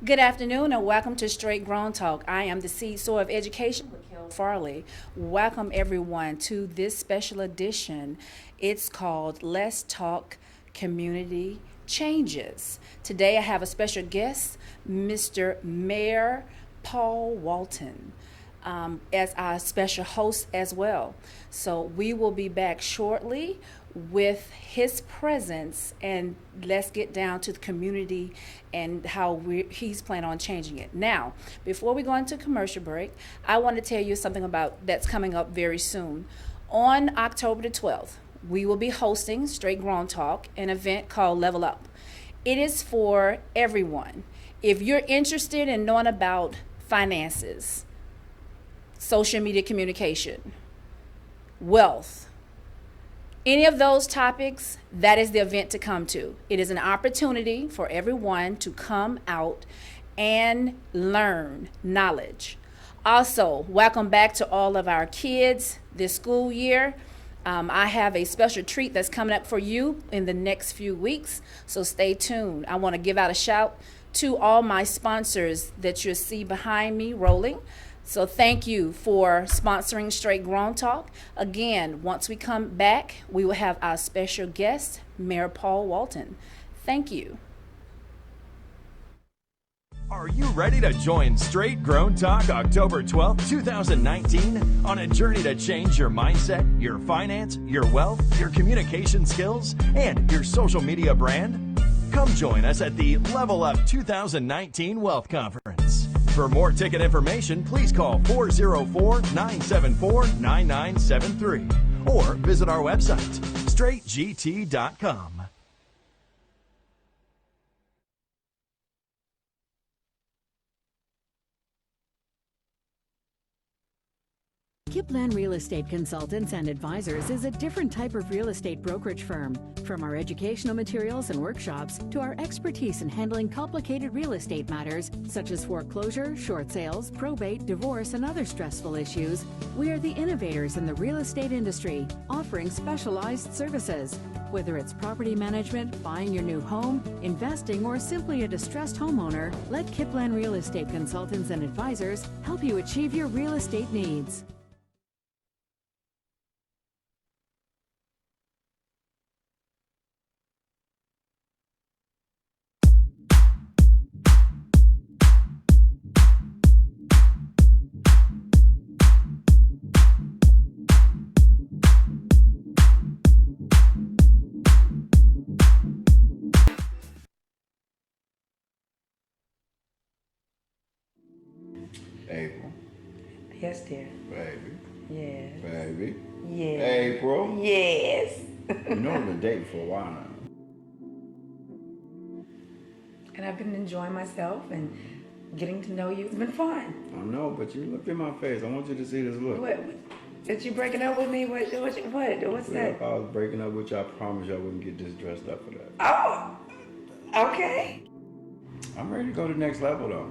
Good afternoon and welcome to Straight Grown Talk. I am the seed sower of education with Kel Farley. Welcome everyone to this special edition. It's called Let's Talk Community Changes. Today I have a special guest, Mr. Mayor Paul Walton, as our special host as well. So we will be back shortly with his presence, and let's get down to the community and how he's planning on changing it. Now, before we go into commercial break, I want to tell you something about that's coming up very soon. On October the 12th, we will be hosting Straight Grown Talk, an event called Level Up. It is for everyone. If you're interested in knowing about finances, social media communication, wealth, any of those topics, that is the event to come to. It is an opportunity for everyone to come out and learn knowledge. Also, welcome back to all of our kids this school year. I have a special treat that's coming up for you in the next few weeks, so stay tuned. I want to give out a shout to all my sponsors that you'll see behind me rolling. So thank you for sponsoring Straight Grown Talk. Again, once we come back, we will have our special guest, Mayor Paul Walton. Thank you. Are you ready to join Straight Grown Talk October 12th, 2019 on a journey to change your mindset, your finance, your wealth, your communication skills, and your social media brand? Come join us at the Level Up 2019 Wealth Conference. For more ticket information, please call 404-974-9973 or visit our website, straightgt.com. Kipland Real Estate Consultants and Advisors is a different type of real estate brokerage firm. From our educational materials and workshops to our expertise in handling complicated real estate matters such as foreclosure, short sales, probate, divorce, and other stressful issues, we are the innovators in the real estate industry, offering specialized services. Whether it's property management, buying your new home, investing, or simply a distressed homeowner, let Kipland Real Estate Consultants and Advisors help you achieve your real estate needs. April. Yes, dear. Baby. Yes. Baby. Yes. April. Yes. You know we've been dating for a while now. And I've been enjoying myself and getting to know you. It's been fun. I know, but you looked in my face. I want you to see this look. What? Is you breaking up with me? What's Well, that? if I was breaking up with you, I promise you I wouldn't get this dressed up for that. Oh, okay. I'm ready to go to the next level, though.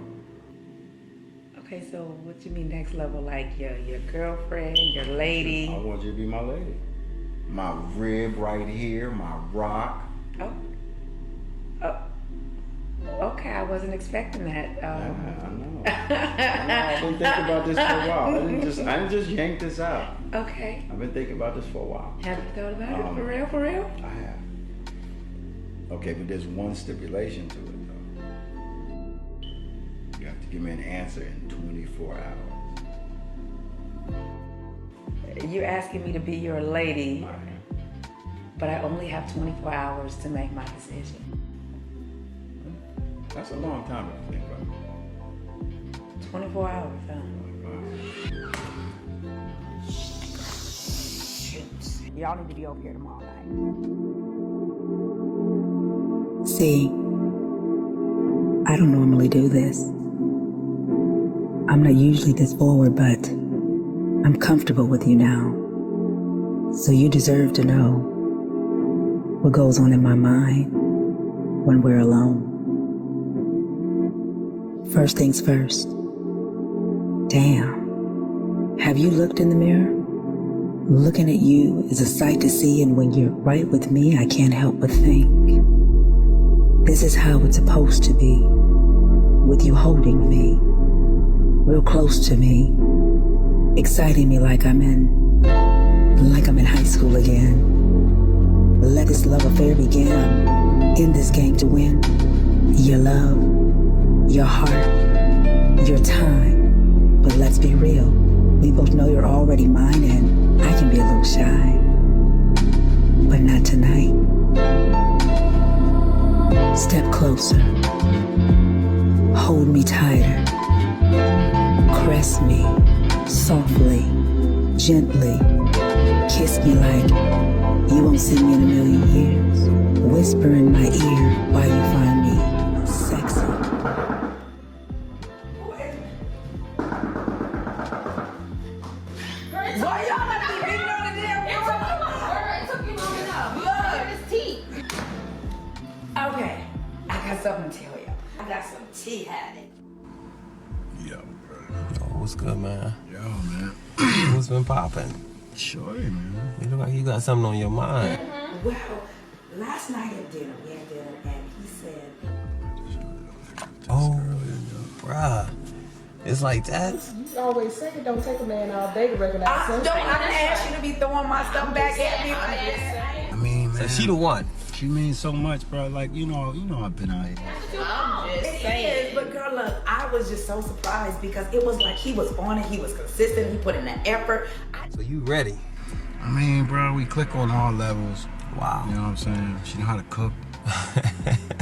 Okay, so what you mean next level? Like your girlfriend, your lady? I want you to be my lady. My rib right here, my rock. Oh. Okay, I wasn't expecting that. Yeah, I know. I've been thinking about this for a while. I didn't just yank this out. Okay. I've been thinking about this for a while. Have you thought about it? For real? For real? I have. Okay, but there's one stipulation to it, though. You have to give me an answer in 24 hours. You're asking me to be your lady, I am. but I only have 24 hours to make my decision. That's a long time to think about. 24 hours, huh? Shoot. Y'all need to be over here tomorrow night. See, I don't normally do this. I'm not usually this forward, but I'm comfortable with you now. So you deserve to know what goes on in my mind when we're alone. First things first. Damn. Have you looked in the mirror? Looking at you is a sight to see, and when you're right with me, I can't help but think, this is how it's supposed to be. with you holding me, real close to me, exciting me like I'm in high school again. Let this love affair begin. I'm in this game to win. Your love, your heart, your time. But let's be real. We both know you're already mine, and I can be a little shy. But not tonight. Step closer. Hold me tighter. Caress me softly, gently. Kiss me like you won't see me in a million years. Whisper in my ear while you find me sexy. Why y'all not be beating on the damn door? It took you long enough. Look, it's tea. Okay, I got something to tell you. I got some tea habit. Yo, bro. Yo, what's good, man? Yo, man. What's been popping? Sure, man. You look like you got something on your mind. Well, last night at dinner, we had dinner, and he said, Oh, bruh. It's like that? You always say it don't take a man all day to recognize I something. didn't ask you to be throwing my stuff back at me. I mean, So man. she the one. She means so much, bro. Like, you know I've been out here. It is, but girl, look, I was just so surprised because it was like he was on it, he was consistent, he put in that effort. So you ready? I mean, bro, we click on all levels. Wow. You know what I'm saying? She know how to cook.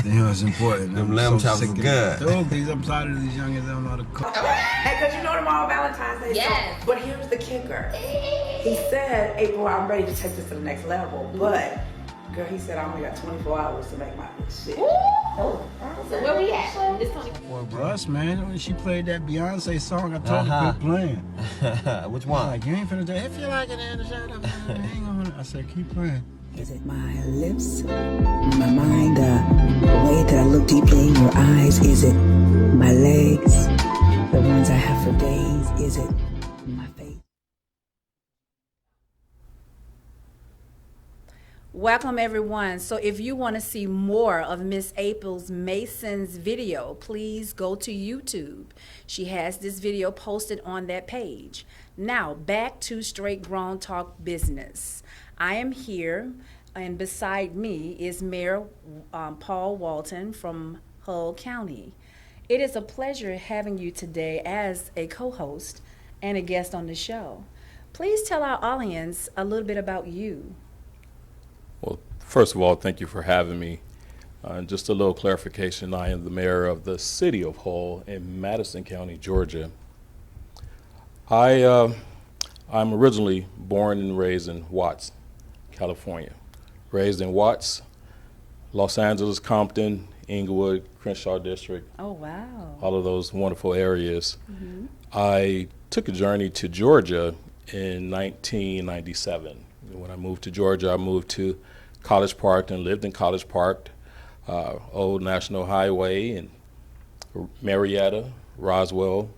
You know, it's important. Them I'm lamb so chops sick was of good. these, I'm tired of these youngins that don't know how to cook. Hey, cause you know tomorrow Valentine's Day. Yes. So, but here's the kicker. He said, April, I'm ready to take this to the next level. But girl, he said I only got 24 hours to make my shit. Oh, so where we at? It's 24. Plus, man, when she played that Beyonce song, I told her quit playing. Which I'm one? like, you ain't finna do it. If you like it, then shut up. Hang on. I said, keep playing. Is it my lips, my mind, the way that I look deeply in your eyes? Is it my legs, the ones I have for days? Is it my face? Welcome everyone. So if you want to see more of Miss April's Mason's video, please go to YouTube. She has this video posted on that page. Now back to Straight Grown Talk Business. I am here, and beside me is Mayor Paul Walton from Hull County. It is a pleasure having you today as a co-host and a guest on the show. Please tell our audience a little bit about you. Well, first of all, thank you for having me. Just a little clarification, I am the mayor of the city of Hull in Madison County, Georgia. I'm originally born and raised in Watts, California. Raised in Watts, Los Angeles, Compton, Inglewood, Crenshaw District. Oh, wow. All of those wonderful areas. Mm-hmm. I took a journey to Georgia in 1997. When I moved to Georgia, I moved to College Park and lived in College Park, Old National Highway, and Marietta, Roswell,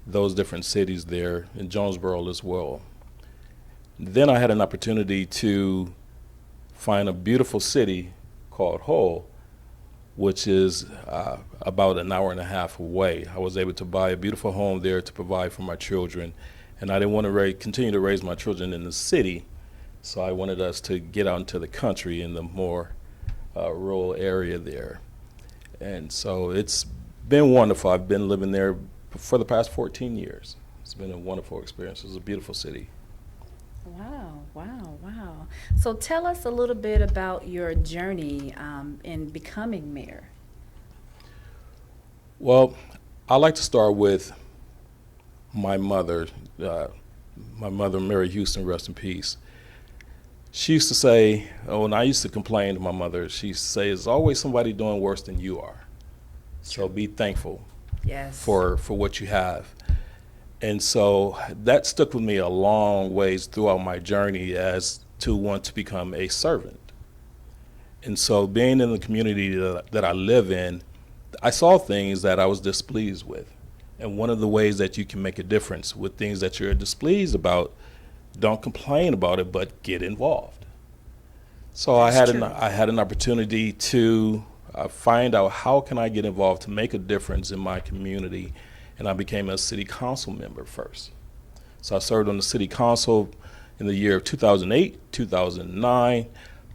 those different cities there, in Jonesboro as well. Then I had an opportunity to find a beautiful city called Hull, which is about an hour and a half away. I was able to buy a beautiful home there to provide for my children, and I didn't want to continue to raise my children in the city, so I wanted us to get out into the country in the more rural area there. And so it's been wonderful. I've been living there for the past 14 years. It's been a wonderful experience. It's a beautiful city. Wow, wow, wow. So tell us a little bit about your journey in becoming mayor. Well, I like to start with my mother, Mary Houston, rest in peace. She used to say, when I used to complain to my mother, she used to say, there's always somebody doing worse than you are. So be thankful for what you have. And so that stuck with me a long ways throughout my journey as to want to become a servant. And so being in the community that I live in, I saw things that I was displeased with. And one of the ways that you can make a difference with things that you're displeased about, don't complain about it, but get involved. So I had an opportunity to find out how can I get involved to make a difference in my community, and I became a city council member first. So I served on the city council in the year of 2008, 2009.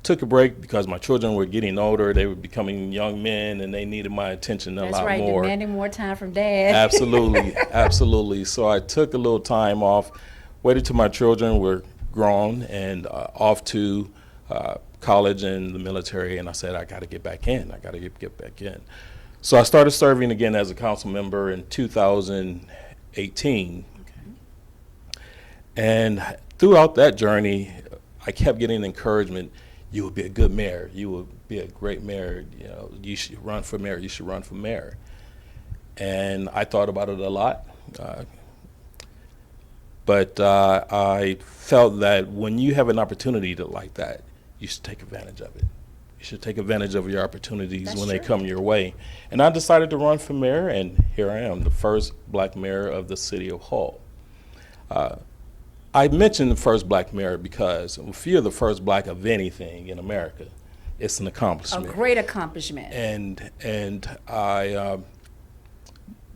Took a break because my children were getting older. They were becoming young men, and they needed my attention a lot more. That's right, demanding more time from Dad. Absolutely, absolutely. So I took a little time off, waited till my children were grown and off to college and the military, and I said, I got to get back in. I got to get back in. So I started serving again as a council member in 2018. Okay. And throughout that journey, I kept getting encouragement. You would be a good mayor. You would be a great mayor. You know, you should run for mayor. You should run for mayor. And I thought about it a lot. But I felt that when you have an opportunity like that, you should take advantage of it. You should take advantage of your opportunities when they come your way. And I decided to run for mayor, and here I am, the first black mayor of the city of Hull. I mentioned the first black mayor because if you're the first black of anything in America, it's an accomplishment. A great accomplishment. And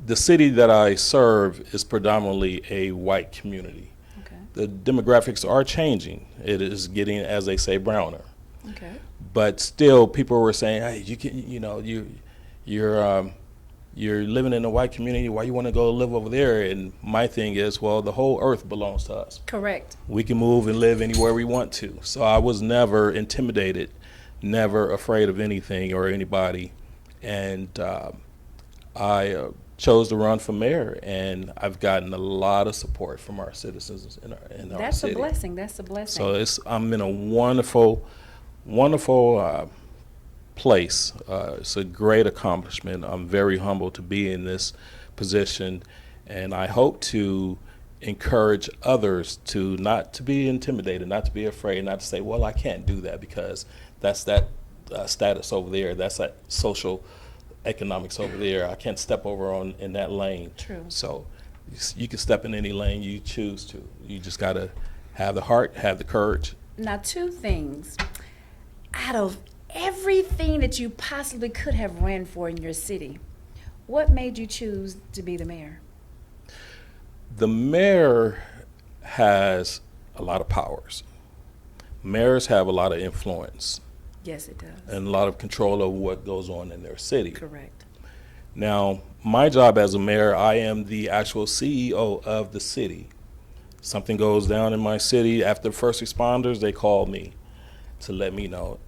the city that I serve is predominantly a white community. Okay. The demographics are changing. It is getting, as they say, browner. Okay. But still, people were saying, "Hey, you can, you know, you're living in a white community. Why you want to go live over there?" And my thing is, well, the whole earth belongs to us. Correct. We can move and live anywhere we want to. So I was never intimidated, never afraid of anything or anybody, and I chose to run for mayor, and I've gotten a lot of support from our citizens in our city. That's a blessing. That's a blessing. So I'm in a wonderful place. It's a great accomplishment. I'm very humbled to be in this position, and I hope to encourage others to not to be intimidated, not to be afraid, not to say, well, I can't do that because that's that status over there, that's that social economics over there. I can't step over in that lane. True. So you can step in any lane you choose to. You just got to have the heart, have the courage. Now, two things. Out of everything that you possibly could have ran for in your city, what made you choose to be the mayor? The mayor has a lot of powers. Mayors have a lot of influence. Yes, it does. And a lot of control over what goes on in their city. Correct. Now, my job as a mayor, I am the actual CEO of the city. Something goes down in my city, after first responders, they call me to let me know.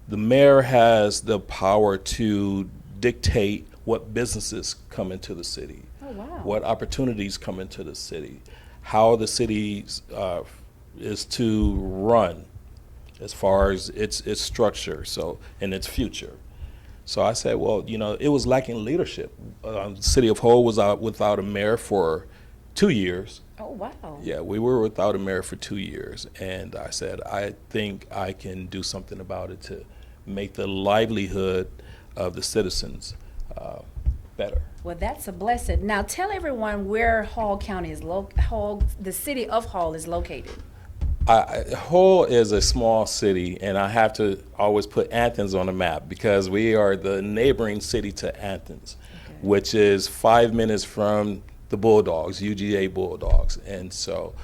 The mayor has the power to dictate what businesses come into the city, what opportunities come into the city, how the city is to run as far as its structure, and its future. So I said, well, it was lacking leadership. The city of Hull was without a mayor for 2 years. Oh, wow. Yeah, we were without a mayor for 2 years. And I said, I think I can do something about it to make the livelihood of the citizens better. Well, that's a blessing. Now, tell everyone where Hull County is the city of Hull is located. Hull is a small city, and I have to always put Athens on the map because we are the neighboring city to Athens, which is 5 minutes from the Bulldogs, UGA Bulldogs. And so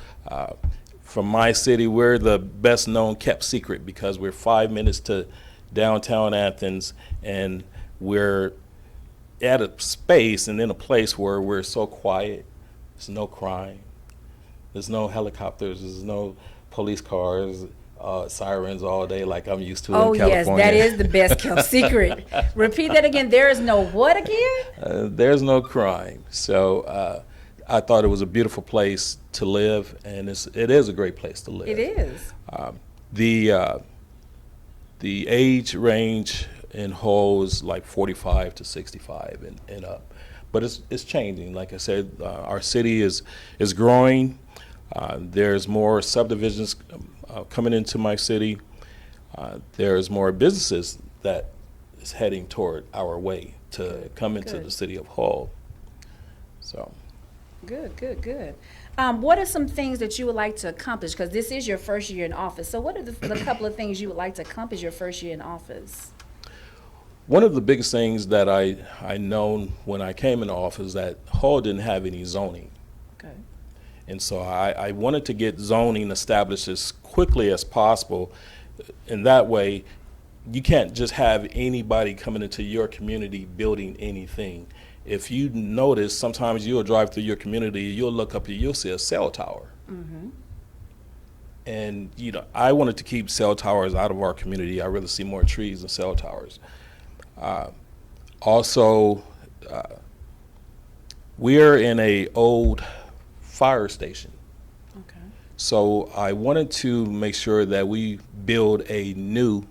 from my city, we're the best known kept secret because we're 5 minutes to downtown Athens, and we're at a space and in a place where we're so quiet. There's no crime. There's no helicopters. There's no police cars, sirens all day like I'm used to in California. Oh, yes, that is the best kept secret. Repeat that again. There is no what again? There's no crime. So I thought it was a beautiful place to live, and it is a great place to live. It is. The age range in Hull is like 45 to 65 and up. But it's changing. Like I said, our city is growing. There's more subdivisions coming into my city. There's more businesses that is heading toward our way to come into the city of Hull. So. Good. What are some things that you would like to accomplish? Because this is your first year in office. So what are the couple of things you would like to accomplish your first year in office? One of the biggest things that I known when I came into office that Hull didn't have any zoning. Okay. And so I wanted to get zoning established as quickly as possible. And that way, you can't just have anybody coming into your community building anything. If you notice, sometimes you'll drive through your community, you'll look up and you'll see a cell tower. Mm-hmm. And I wanted to keep cell towers out of our community. I rather see more trees than cell towers. Also, we're in a old fire station. Okay. So I wanted to make sure that we build a new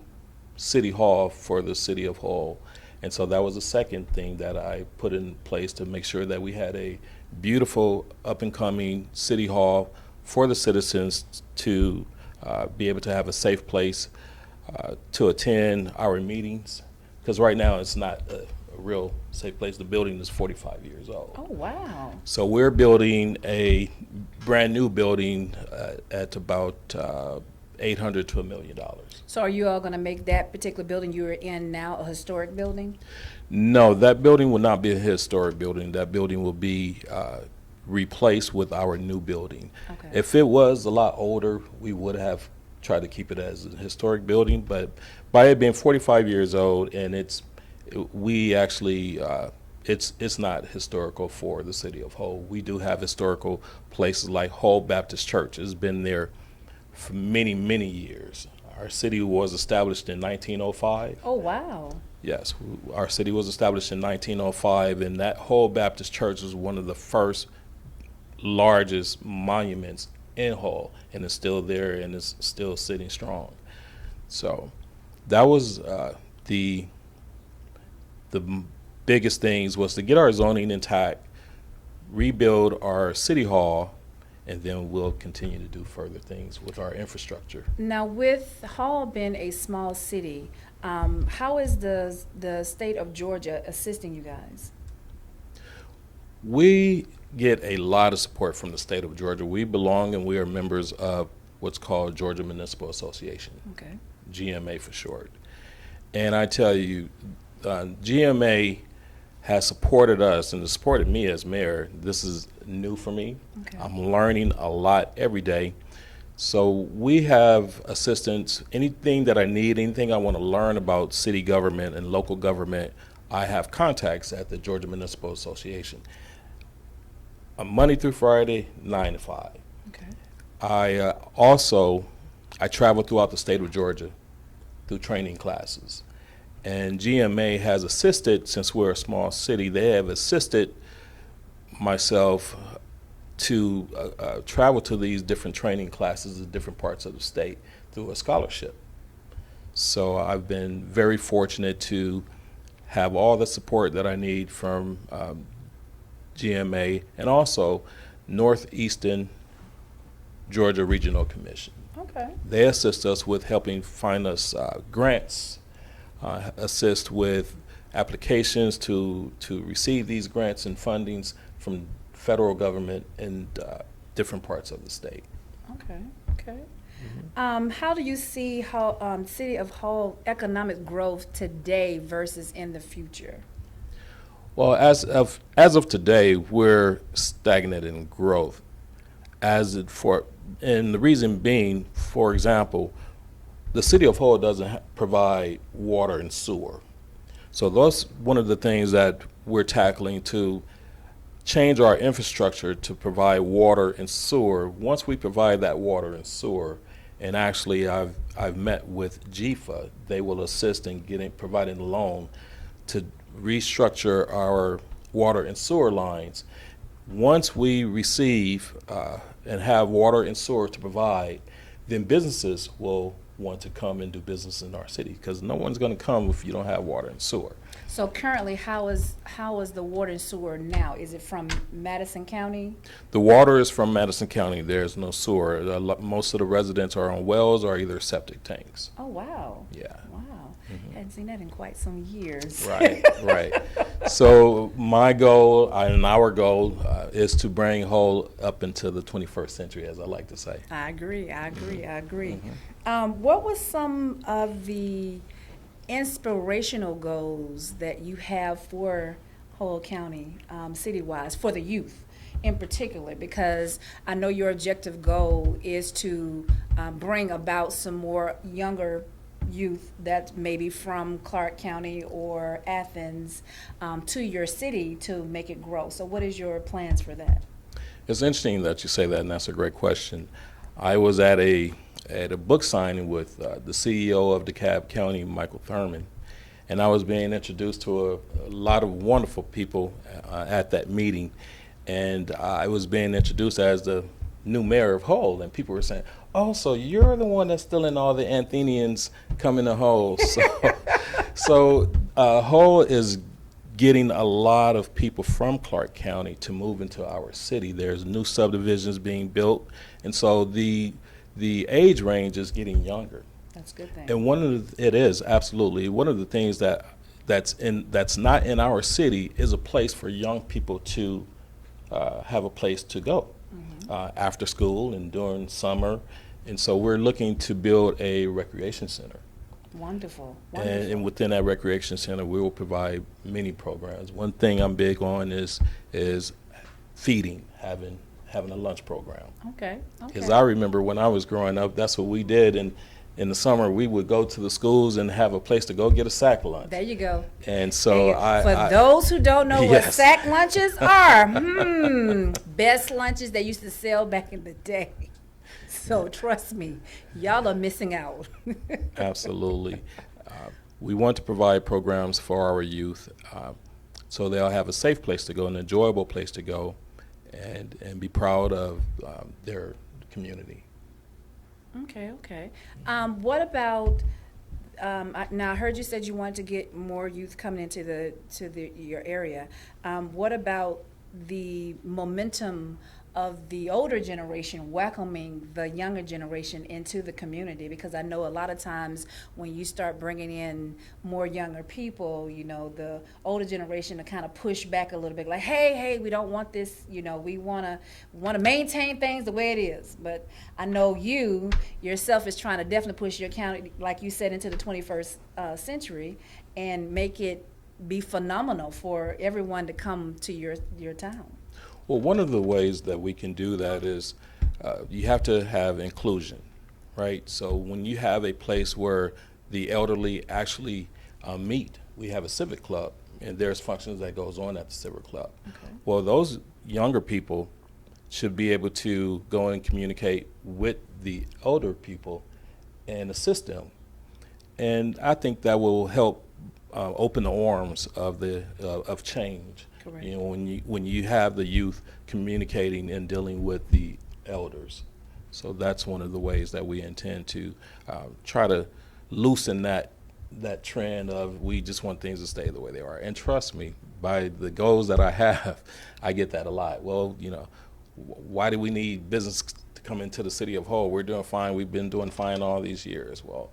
city hall for the city of Hull. And so that was the second thing that I put in place to make sure that we had a beautiful up-and-coming city hall for the citizens to be able to have a safe place to attend our meetings. Because right now it's not a real safe place. The building is 45 years old. Oh, wow. So we're building a brand new building at about $800 to $1 million. So are you all going to make that particular building you're in now a historic building? No, that building will not be a historic building. That building will be replaced with our new building. Okay. If it was a lot older, we would have tried to keep it as a historic building, but by it being 45 years old and it's not historical for the city of Hull. We do have historical places like Hull Baptist Church. It's been there for many, many years. Our city was established in 1905. Oh, wow. Yes, our city was established in 1905, and that Hull Baptist Church was one of the first largest monuments in Hull, and it's still there and it's still sitting strong. So that was the biggest things was to get our zoning intact, rebuild our city hall, and then we'll continue to do further things with our infrastructure. Now, with Hull being a small city, how is the state of Georgia assisting you guys? We get a lot of support from the state of Georgia. We belong and we are members of what's called Georgia Municipal Association, Okay. GMA for short. And I tell you, GMA has supported us and has supported me as mayor. This is new for me. Okay. I'm learning a lot every day. So we have assistance, anything that I need, anything I want to learn about city government and local government, I have contacts at the Georgia Municipal Association. Monday through Friday, 9 to 5. Okay. I travel throughout the state of Georgia through training classes. And GMA has assisted, since we're a small city, they have assisted myself to travel to these different training classes in different parts of the state through a scholarship. So I've been very fortunate to have all the support that I need from GMA and also Northeastern Georgia Regional Commission. Okay. They assist us with helping find us grants, assist with applications to receive these grants and fundings from federal government and different parts of the state. Okay. Okay. How do you see how city of Hull economic growth today versus in the future? Well, as of today, we're stagnant in growth. And the reason being, for example, the city of Hull doesn't provide water and sewer. So that's one of the things that we're tackling to change our infrastructure to provide water and sewer. Once we provide that water and sewer, and actually I've met with GFA, they will assist in providing a loan to restructure our water and sewer lines. Once we receive and have water and sewer to provide, then businesses will want to come and do business in our city, because no one's going to come if you don't have water and sewer. So currently, how is the water and sewer now? Is it from Madison County? The water is from Madison County. There's no sewer. Most of the residents are on wells or either septic tanks. Oh, wow. Yeah. Wow. Hadn't seen that in quite some years. Right, right. So my goal and our goal is to bring Hull up into the 21st century, as I like to say. I agree. What was some of the inspirational goals that you have for Whole County, city-wise, for the youth in particular? Because I know your objective goal is to bring about some more younger youth that maybe from Clark County or Athens to your city to make it grow. So what is your plans for that? It's interesting that you say that, and that's a great question. I was at a book signing with the CEO of DeKalb County, Michael Thurman, and I was being introduced to a lot of wonderful people at that meeting, and I was being introduced as the new mayor of Hull, and people were saying, "Oh, so you're the one that's stealing all the Athenians coming to Hull." So Hull is getting a lot of people from Clark County to move into our city. There's new subdivisions being built, and so the age range is getting younger. That's a good thing. And it is absolutely one of the things that's not in our city is a place for young people to have a place to go after school and during summer. And so we're looking to build a recreation center. Wonderful. And within that recreation center, we will provide many programs. One thing I'm big on is feeding, having a lunch program. Okay. Because I remember when I was growing up, that's what we did. And in the summer, we would go to the schools and have a place to go get a sack lunch. There you go. And so for those who don't know what sack lunches are, best lunches they used to sell back in the day. So trust me, y'all are missing out. Absolutely. We want to provide programs for our youth so they'll have a safe place to go, an enjoyable place to go, and be proud of their community. Okay. What about, now I heard you said you wanted to get more youth coming into your area. What about the momentum of the older generation welcoming the younger generation into the community? Because I know a lot of times when you start bringing in more younger people, the older generation to kind of push back a little bit, like, hey, we don't want this, we want to maintain things the way it is. But I know you yourself is trying to definitely push your county, like you said, into the 21st century and make it be phenomenal for everyone to come to your town. Well, one of the ways that we can do that is you have to have inclusion, right? So when you have a place where the elderly actually meet, we have a civic club, and there's functions that goes on at the civic club. Okay. Well, those younger people should be able to go and communicate with the older people and assist them. And I think that will help open the arms of change. Correct. When you have the youth communicating and dealing with the elders. So that's one of the ways that we intend to try to loosen that trend of we just want things to stay the way they are. And trust me, by the goals that I have, I get that a lot. Well, why do we need business to come into the city of Hull? We're doing fine. We've been doing fine all these years. Well,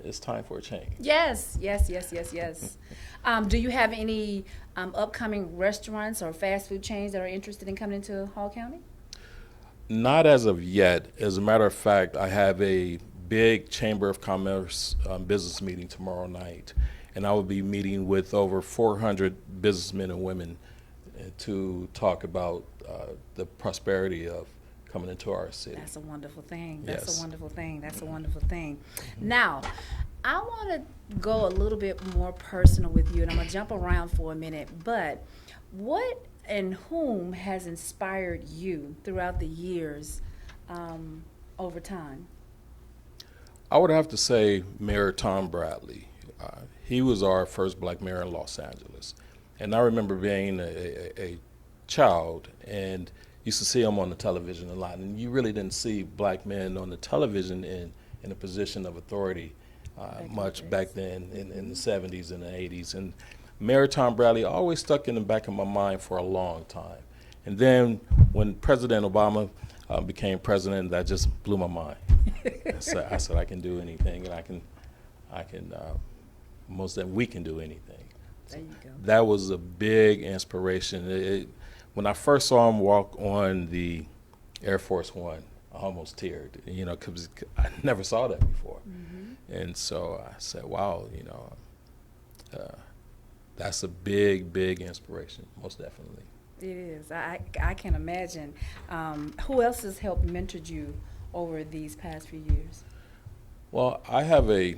it's time for a change. Yes. Do you have any upcoming restaurants or fast food chains that are interested in coming into Hull County? Not as of yet. As a matter of fact, I have a big Chamber of Commerce business meeting tomorrow night, and I will be meeting with over 400 businessmen and women to talk about the prosperity of coming into our city. That's a wonderful thing. Yes. That's a wonderful thing. Now, I want to go a little bit more personal with you, and I'm going to jump around for a minute, but what and whom has inspired you throughout the years over time? I would have to say Mayor Tom Bradley. He was our first black mayor in Los Angeles. And I remember being a child and used to see him on the television a lot. And you really didn't see black men on the television in a position of authority much back then in the 70s and the 80s. And Mayor Tom Bradley always stuck in the back of my mind for a long time. And then when President Obama became president, that just blew my mind. I said I can do anything, and we can do anything. There you go. That was a big inspiration. When I first saw him walk on the Air Force One, I almost teared, because I never saw that before. Mm-hmm. And so I said, wow, that's a big, big inspiration, most definitely. It is. I can imagine. Who else has helped mentor you over these past few years? Well, I have a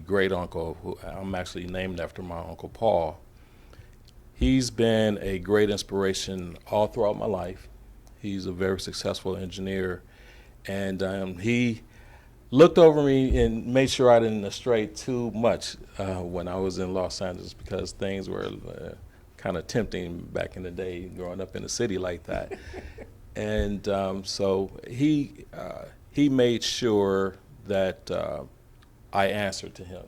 great uncle who I'm actually named after my Uncle Paul. He's been a great inspiration all throughout my life. He's a very successful engineer, and he looked over me and made sure I didn't stray too much when I was in Los Angeles, because things were kind of tempting back in the day, growing up in a city like that. And so he made sure that I answered to him,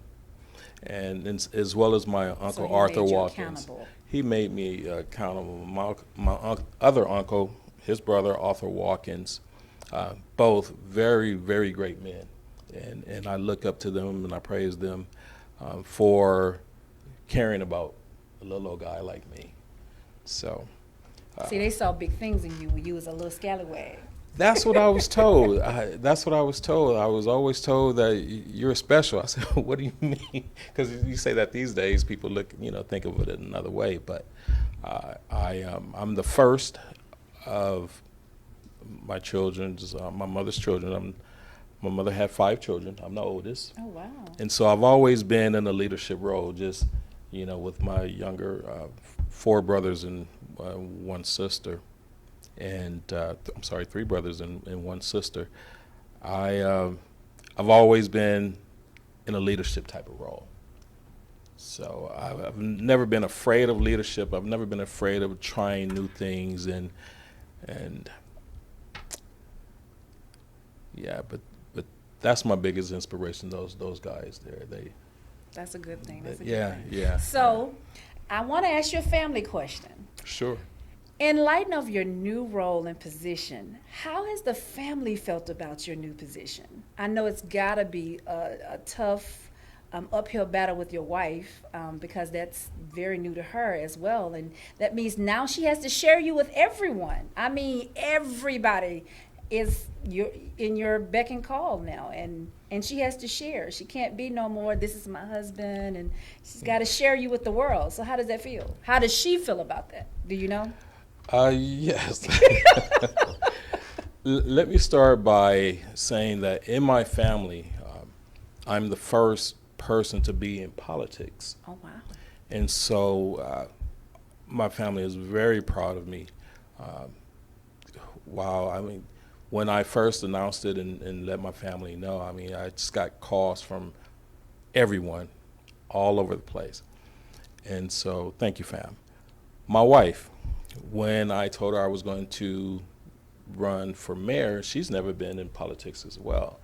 and as well as my uncle Arthur Watkins. He made me accountable. My other uncle, his brother Arthur Watkins, both very, very great men, and I look up to them and I praise them for caring about a little old guy like me. So, see, they saw big things in you when you was a little scallywag. That's what I was told. That's what I was told. I was always told that you're special. I said, what do you mean? Because you say that these days, people think of it another way. But I'm the first of my children's, my mother's children. My mother had 5 children. I'm the oldest. Oh, wow. And so I've always been in a leadership role, just, with my younger 4 brothers and 1 sister. And 3 brothers and 1 sister. I've always been in a leadership type of role. So I've never been afraid of leadership. I've never been afraid of trying new things, and yeah, but that's my biggest inspiration. Those guys there. That's a good thing. That's a yeah, good thing. Yeah. So, I want to ask you a family question. Sure. In light of your new role and position, how has the family felt about your new position? I know it's got to be a tough uphill battle with your wife because that's very new to her as well. And that means now she has to share you with everyone. I mean, everybody is in your beck and call now. And she has to share. She can't be no more, this is my husband. And she's got to share you with the world. So how does that feel? How does she feel about that? Do you know? Yes. Let me start by saying that in my family, I'm the first person to be in politics. Oh, wow. And so my family is very proud of me. Wow, I mean, when I first announced it and let my family know, I mean, I just got calls from everyone all over the place. And so thank you, fam. My wife, when I told her I was going to run for mayor, she's never been in politics as well.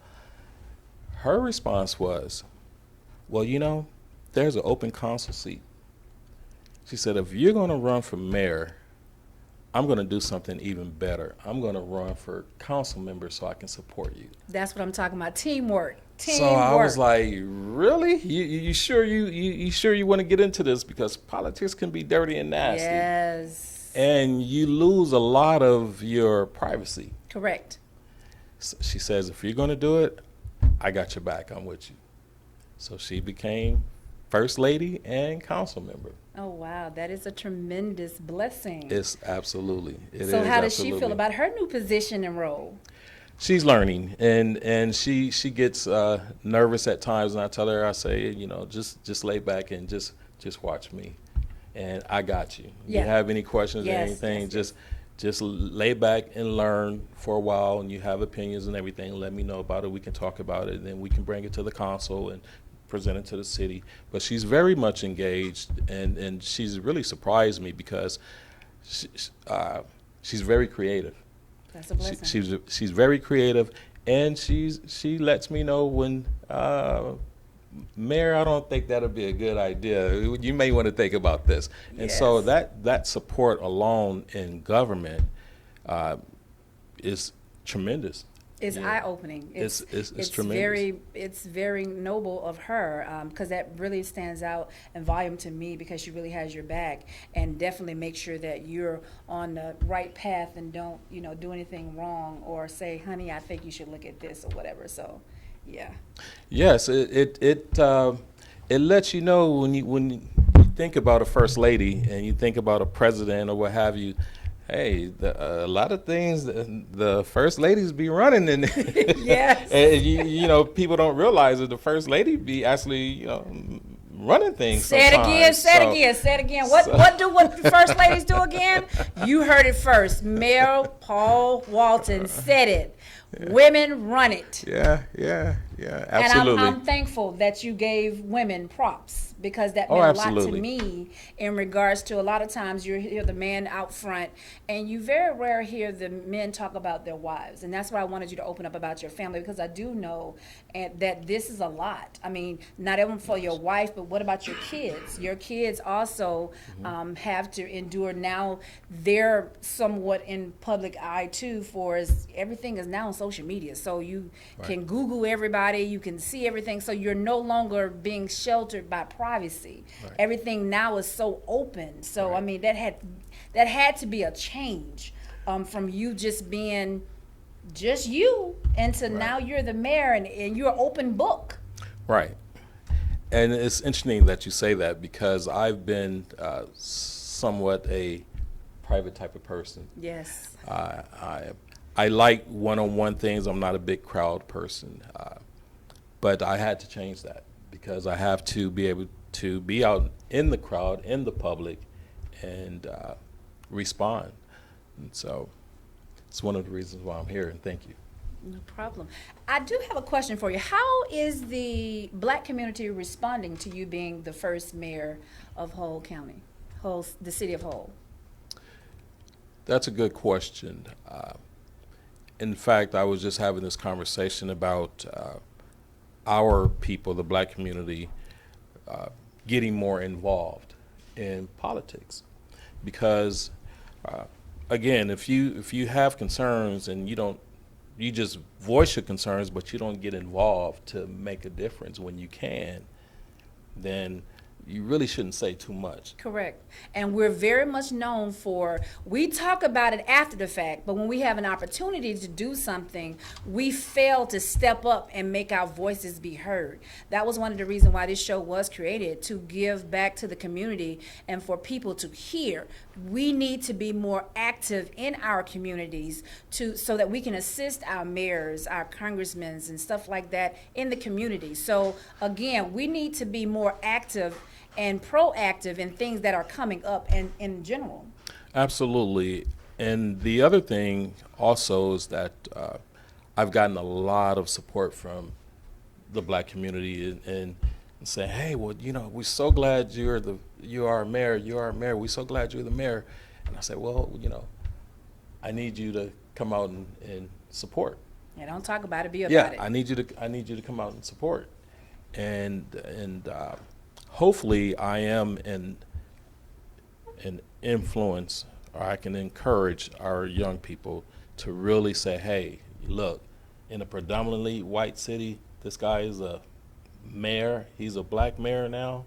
Her response was, well, there's an open council seat. She said, if you're going to run for mayor, I'm going to do something even better. I'm going to run for council member so I can support you. That's what I'm talking about, teamwork. So I was like, really? You sure you sure you want to get into this? Because politics can be dirty and nasty. Yes. And you lose a lot of your privacy. Correct. So she says, if you're going to do it, I got your back. I'm with you. So she became first lady and council member. Oh, wow. That is a tremendous blessing. It's absolutely. So how does she feel about her new position and role? She's learning, and she gets nervous at times, and I tell her, I say, just lay back and just watch me, and I got you. Yeah. You have any questions or anything, just lay back and learn for a while, and you have opinions and everything, let me know about it. We can talk about it, and then we can bring it to the council and present it to the city. But she's very much engaged, and she's really surprised me because she's very creative. That's a blessing. She's very creative, and she lets me know when, Mayor, I don't think that'll be a good idea. You may want to think about this. And so that support alone in government is tremendous. It's eye-opening. It's tremendous. It's very noble of her because that really stands out in volume to me because she really has your back and definitely make sure that you're on the right path and don't do anything wrong or say, honey, I think you should look at this or whatever. So, yeah. Yes, it lets you know when you think about a first lady and you think about a president or what have you. Hey, a lot of things the first ladies be running in. Yes. And you know, people don't realize that the first lady be actually, you know, running things. Say it again, say it again. What the first ladies do again? You heard it first. Mayor Paul Walton said it. Women run it. Yeah, absolutely. And I'm thankful that you gave women props, because that meant a lot to me in regards to a lot of times you hear the man out front and you very rarely hear the men talk about their wives. And that's why I wanted you to open up about your family, because I do know that this is a lot. I mean, not even for your wife, but what about your kids? Your kids also have to endure now. They're somewhat in public eye too, everything is now on social media. So you can Google everybody, you can see everything. So you're no longer being sheltered by privacy. Everything now is so open. So I mean, that had to be a change from you just being just you into now you're the mayor and you're an open book. Right. And it's interesting that you say that, because I've been somewhat a private type of person. Yes. I like one-on-one things. I'm not a big crowd person, but I had to change that, because I have to be able to be out in the crowd, in the public, and respond. And so it's one of the reasons why I'm here, and thank you. No problem. I do have a question for you. How is the black community responding to you being the first mayor of Hull County, the city of Hull? That's a good question. In fact, I was just having this conversation about our people, the black community, getting more involved in politics, because again, if you have concerns and you just voice your concerns, but you don't get involved to make a difference when you can, then you really shouldn't say too much. Correct. And we're very much known for, we talk about it after the fact, but when we have an opportunity to do something, we fail to step up and make our voices be heard. That was one of the reasons why this show was created, to give back to the community and for people to hear. We need to be more active in our communities so that we can assist our mayors, our congressmen, and stuff like that in the community. So again, we need to be more active and proactive in things that are coming up in general. Absolutely. And the other thing also is that I've gotten a lot of support from the black community and saying, hey, well, you know, we're so glad you are mayor, we're so glad you're the mayor. And I said, well, you know, I need you to come out and support. Yeah, don't talk about it, be about it. I need you to come out and support. And hopefully I am an influence, or I can encourage our young people to really say, hey, look, in a predominantly white city, this guy is a mayor, he's a black mayor now.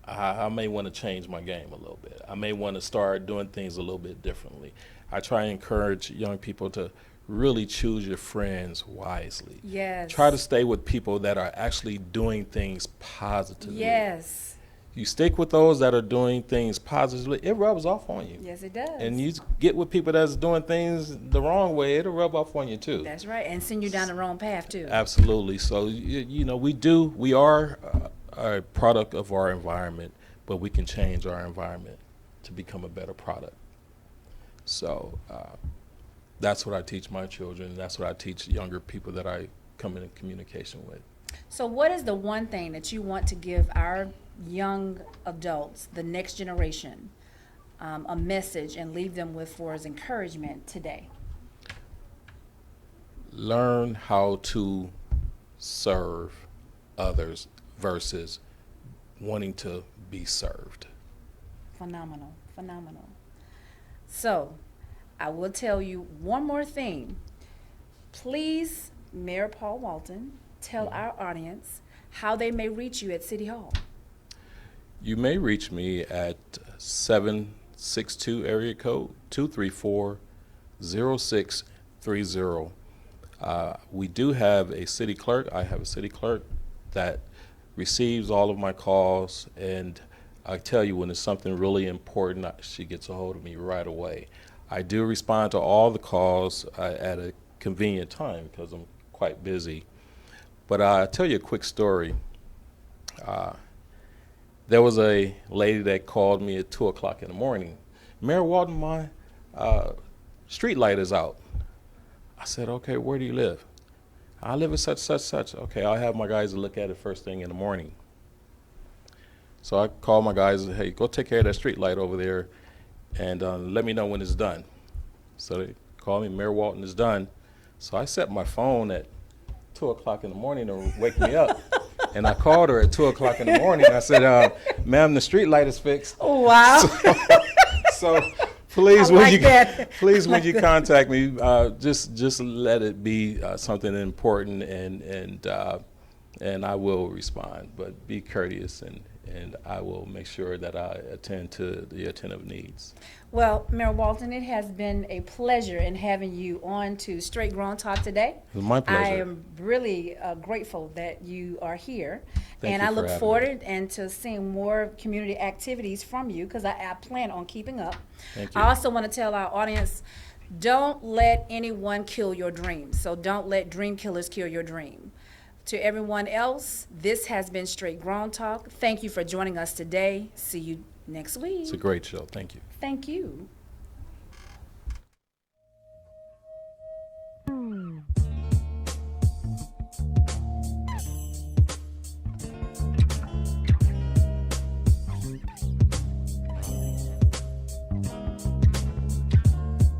I may want to change my game a little bit. I may want to start doing things a little bit differently. I try and encourage young people to really choose your friends wisely. Yes. Try to stay with people that are actually doing things positively. Yes. You stick with those that are doing things positively, it rubs off on you. Yes, it does. And you get with people that's doing things the wrong way, it'll rub off on you too. That's right, and send you down the wrong path too. Absolutely. So, you know, we are a product of our environment, but we can change our environment to become a better product. So that's what I teach my children. That's what I teach younger people that I come in communication with. So what is the one thing that you want to give our young adults, the next generation, a message and leave them with for as encouragement today? Learn how to serve others versus wanting to be served. Phenomenal, phenomenal. So I will tell you one more thing. Please, Mayor Paul Walton, tell our audience how they may reach you at City Hall. You may reach me at 762 area code 234-0630. We do have a city clerk. I have a city clerk that receives all of my calls, and I tell you, when it's something really important, she gets a hold of me right away. I do respond to all the calls at a convenient time because I'm quite busy. But I'll tell you a quick story. There was a lady that called me at 2 o'clock in the morning. Mayor Walton, my street light is out. I said, okay, where do you live? I live at such. Okay, I'll have my guys to look at it first thing in the morning. So I called my guys and said, hey, go take care of that street light over there and let me know when it's done. So they called me, Mayor Walton is done. So I set my phone at 2 o'clock in the morning to wake me up. And I called her at 2 o'clock in the morning. I said, ma'am, the street light is fixed. Oh, wow. So please, Please, when you contact me, just let it be something important, and I will respond. But be courteous, and I will make sure that I attend to the attentive needs. Well, Mayor Walton, it has been a pleasure in having you on to Straight Grown Talk today. It was my pleasure. I am really grateful that you are here. Thank and you I for look having forward and to seeing more community activities from you, because I plan on keeping up. Thank you. I also want to tell our audience, don't let anyone kill your dreams. So don't let dream killers kill your dream. To everyone else, this has been Straight Grown Talk. Thank you for joining us today. See you next week. It's a great show. Thank you. Thank you.